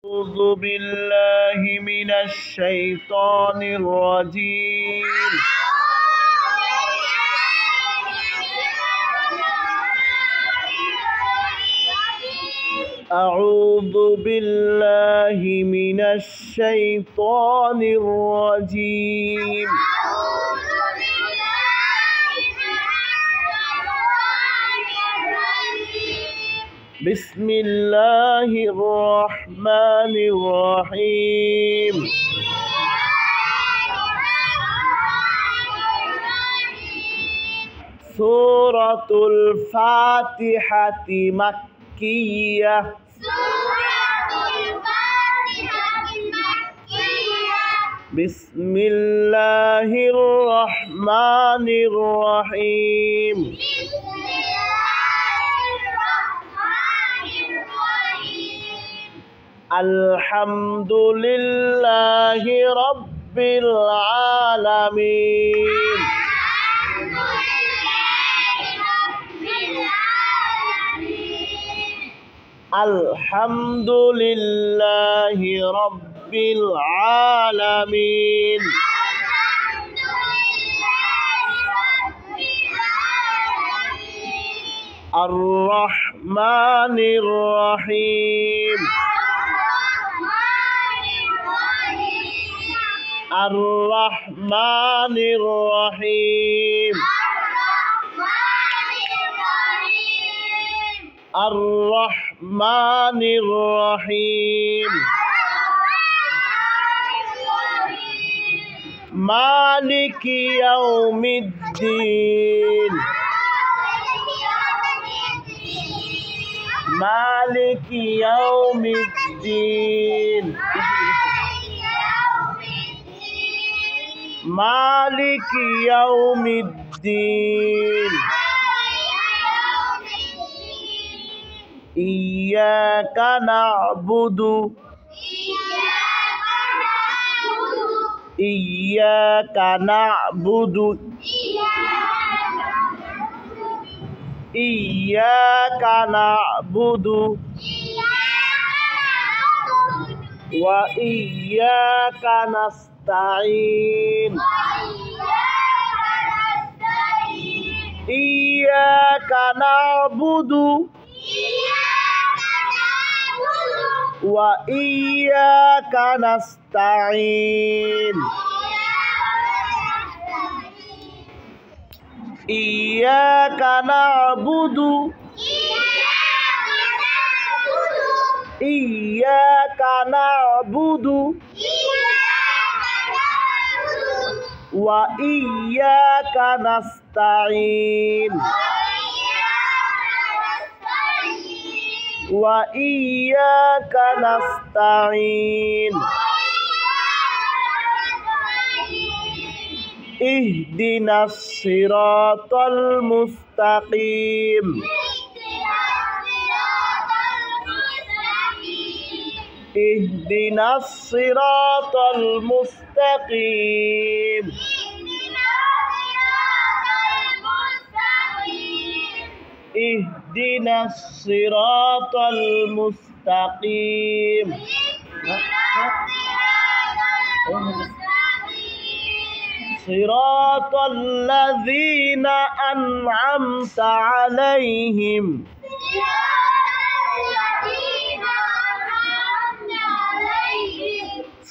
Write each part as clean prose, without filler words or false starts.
أعوذ بالله من الشيطان الرجيم. أعوذ بالله من الشيطان الرجيم. بسم الله الرحمن الرحيم. سورة الفاتحة مكية. بسم الله الرحمن الرحيم. الحمد لله رب العالمين. الحمد لله رب العالمين. الرحمن الرحيم. الرحمن الرحيم. الرحمن الرحيم. مالك يوم الدين. مالك يوم الدين. مالك يوم الدين. إياك نعبد. إياك نعبد. إياك نعبد وإياك نستعين. إياك نعبد وإياك نستعين. إياك نعبد. إياك نعبد وإياك نستعين. وإياك نستعين. اهدنا الصراط المستقيم. اهدنا الصراط المستقيم. اهدنا الصراط المستقيم. صراط الذين أنعمت عليهم.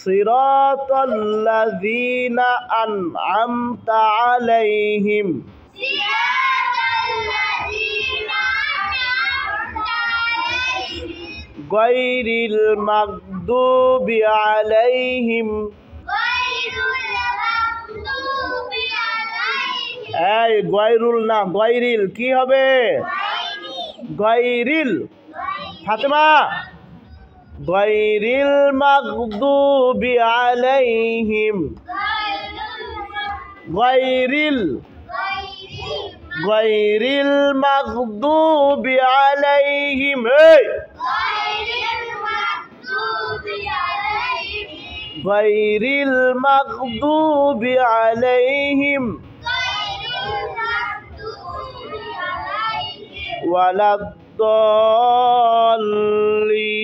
صراط الذين أنعمت عليهم. غير المغضوب عليهم. এই গয়রুল না গয়রিল কি হবে? গয়রিল। ফাতেমা গয়রিল মাগদুবি আলাইহিম। গয়রিল গয়রিল মাগদুবি আলাইহিম। গয়রিল মাগদুবি আলাইহিম ওয়ালাদ-দাল্লিন।